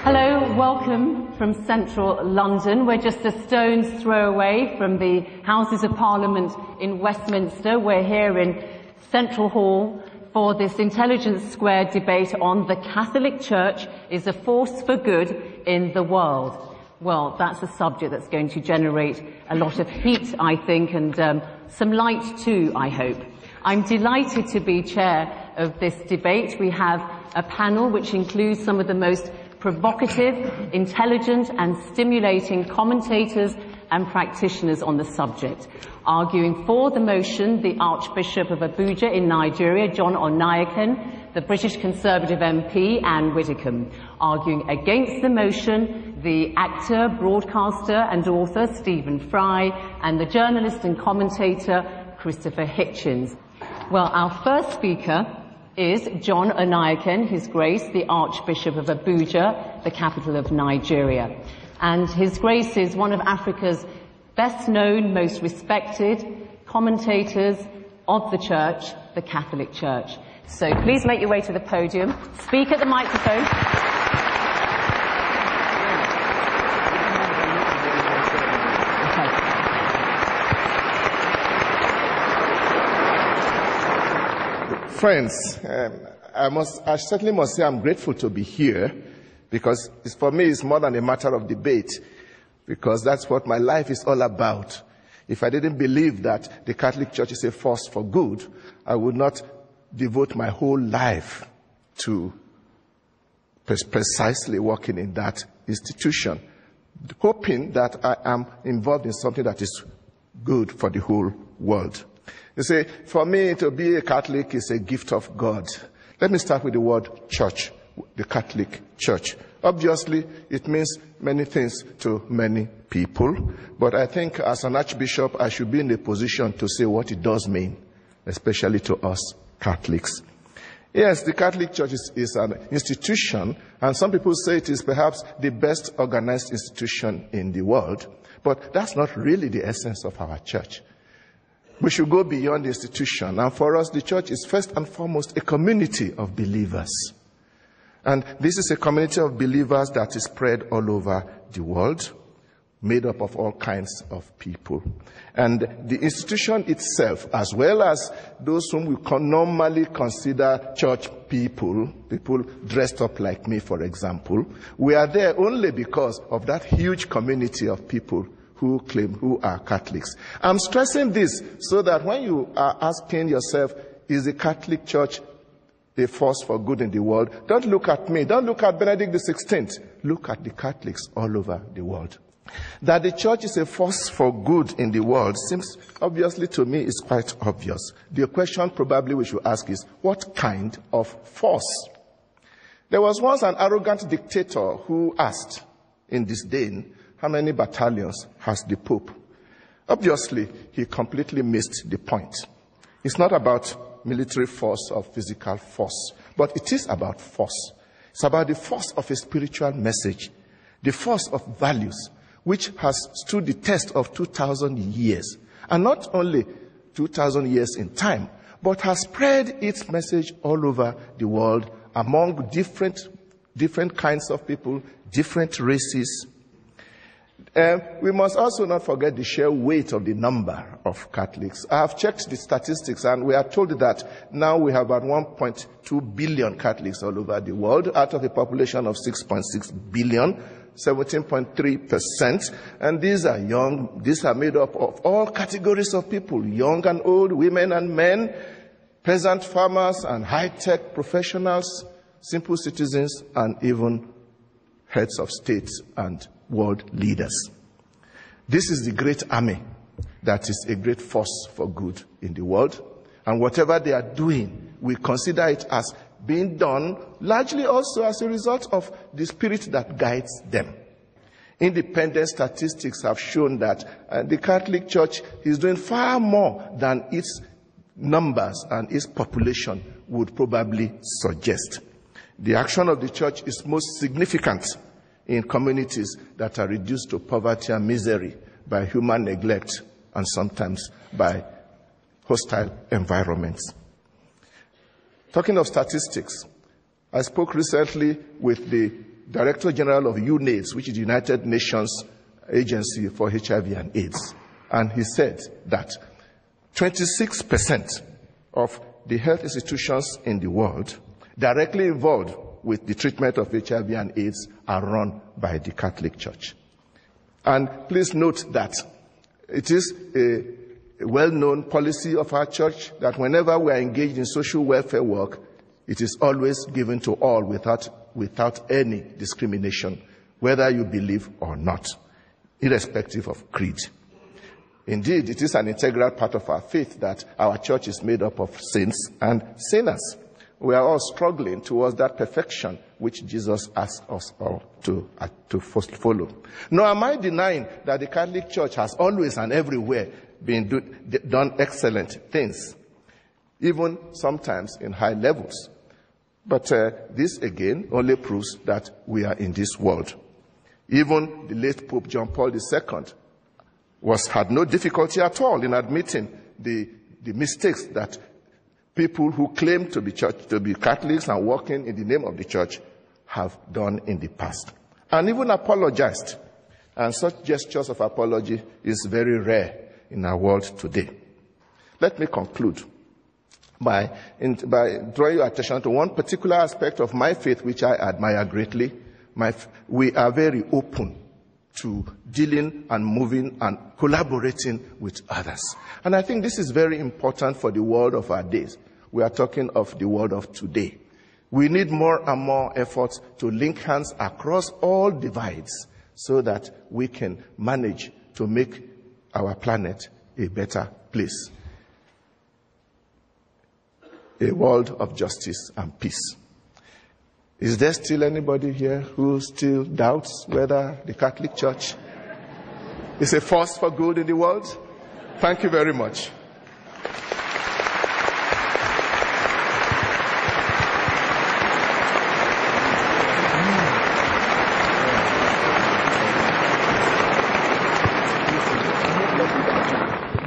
Hello, welcome from central London. We're just a stone's throw away from the Houses of Parliament in Westminster. We're here in Central Hall for this Intelligence Squared debate on the Catholic Church is a force for good in the world. Well, that's a subject that's going to generate a lot of heat, I think, and some light too, I hope. I'm delighted to be chair of this debate. We have a panel which includes some of the most provocative, intelligent and stimulating commentators and practitioners on the subject. Arguing for the motion, the Archbishop of Abuja in Nigeria, John Onaiyekan, the British Conservative MP, Anne Widdecombe. Arguing against the motion, the actor, broadcaster and author, Stephen Fry, and the journalist and commentator, Christopher Hitchens. Well, our first speaker is John Onaiyekan, His Grace, the Archbishop of Abuja, the capital of Nigeria. And His Grace is one of Africa's best known, most respected commentators of the Church, the Catholic Church. So please make your way to the podium, speak at the microphone. Friends, I certainly must say I'm grateful to be here because for me it's more than a matter of debate because that's what my life is all about. If I didn't believe that the Catholic Church is a force for good, I would not devote my whole life to precisely working in that institution, hoping that I am involved in something that is good for the whole world. You see, for me to be a Catholic is a gift of God. Let me start with the word church, the Catholic Church. Obviously, it means many things to many people, but I think as an archbishop, I should be in a position to say what it does mean, especially to us Catholics. Yes, the Catholic Church is an institution, and some people say it is perhaps the best organized institution in the world, but that's not really the essence of our church. We should go beyond the institution. And for us, the church is first and foremost a community of believers. And this is a community of believers that is spread all over the world, made up of all kinds of people. And the institution itself, as well as those whom we normally consider church people dressed up like me, for example, we are there only because of that huge community of people who are Catholics. I'm stressing this so that when you are asking yourself, is the Catholic Church a force for good in the world? Don't look at me. Don't look at Benedict XVI. Look at the Catholics all over the world. That the church is a force for good in the world seems obviously to me is quite obvious. The question probably we should ask is, what kind of force? There was once an arrogant dictator who asked in disdain, how many battalions has the Pope? Obviously, he completely missed the point. It's not about military force or physical force, but it is about force. It's about the force of a spiritual message, the force of values, which has stood the test of 2,000 years. And not only 2,000 years in time, but has spread its message all over the world among different kinds of people, different races. We must also not forget the sheer weight of the number of Catholics. I have checked the statistics and we are told that now we have about 1.2 billion Catholics all over the world out of a population of 6.6 billion, 17.3%. And these are young, these are made up of all categories of people, young and old, women and men, peasant farmers and high-tech professionals, simple citizens, and even heads of states and world leaders. This is the great army that is a great force for good in the world. And whatever they are doing, we consider it as being done largely also as a result of the spirit that guides them. Independent statistics have shown that the Catholic Church is doing far more than its numbers and its population would probably suggest. The action of the Church is most significant in communities that are reduced to poverty and misery by human neglect and sometimes by hostile environments. Talking of statistics, I spoke recently with the Director General of UNAIDS, which is the United Nations Agency for HIV and AIDS, and he said that 26% of the health institutions in the world directly involved with the treatment of HIV and AIDS are run by the Catholic Church. And please note that it is a well-known policy of our church that whenever we are engaged in social welfare work, it is always given to all without any discrimination, whether you believe or not, irrespective of creed. Indeed, it is an integral part of our faith that our church is made up of saints and sinners. We are all struggling towards that perfection which Jesus asked us all to follow. Nor am I denying that the Catholic Church has always and everywhere done excellent things, even sometimes in high levels. But this again only proves that we are in this world. Even the late Pope John Paul II had no difficulty at all in admitting the mistakes that people who claim to be Catholics and working in the name of the church have done in the past, and even apologized. And such gestures of apology is very rare in our world today. Let me conclude by drawing your attention to one particular aspect of my faith which I admire greatly. We are very open to dealing and moving and collaborating with others. And I think this is very important for the world of our days. We are talking of the world of today. We need more and more efforts to link hands across all divides so that we can manage to make our planet a better place. A world of justice and peace. Is there still anybody here who still doubts whether the Catholic Church is a force for good in the world? Thank you very much.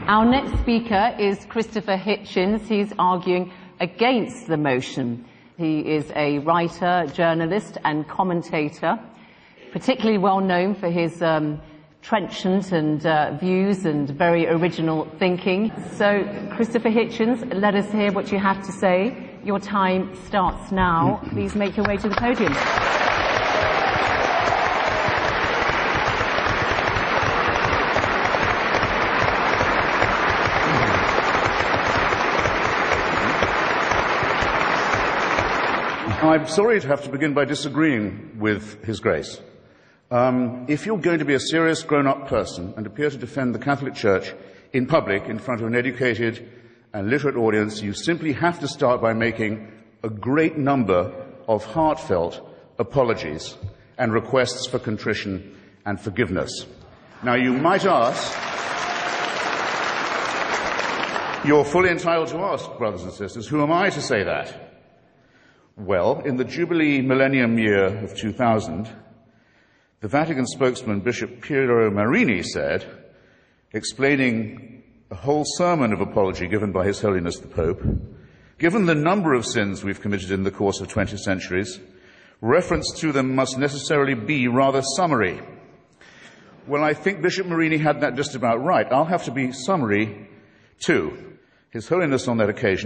Our next speaker is Christopher Hitchens. He's arguing against the motion. He is a writer, journalist and commentator, particularly well known for his trenchant and views and very original thinking. So, Christopher Hitchens, let us hear what you have to say. Your time starts now. Please make your way to the podium. I'm sorry to have to begin by disagreeing with His Grace. If you're going to be a serious grown-up person and appear to defend the Catholic Church in public in front of an educated and literate audience, you simply have to start by making a great number of heartfelt apologies and requests for contrition and forgiveness. Now, you might ask, you're fully entitled to ask, brothers and sisters, who am I to say that? Well, in the Jubilee Millennium Year of 2000, the Vatican spokesman, Bishop Piero Marini, said, explaining a whole sermon of apology given by His Holiness the Pope, given the number of sins we've committed in the course of 20 centuries, reference to them must necessarily be rather summary. Well, I think Bishop Marini had that just about right. I'll have to be summary too. His Holiness on that occasion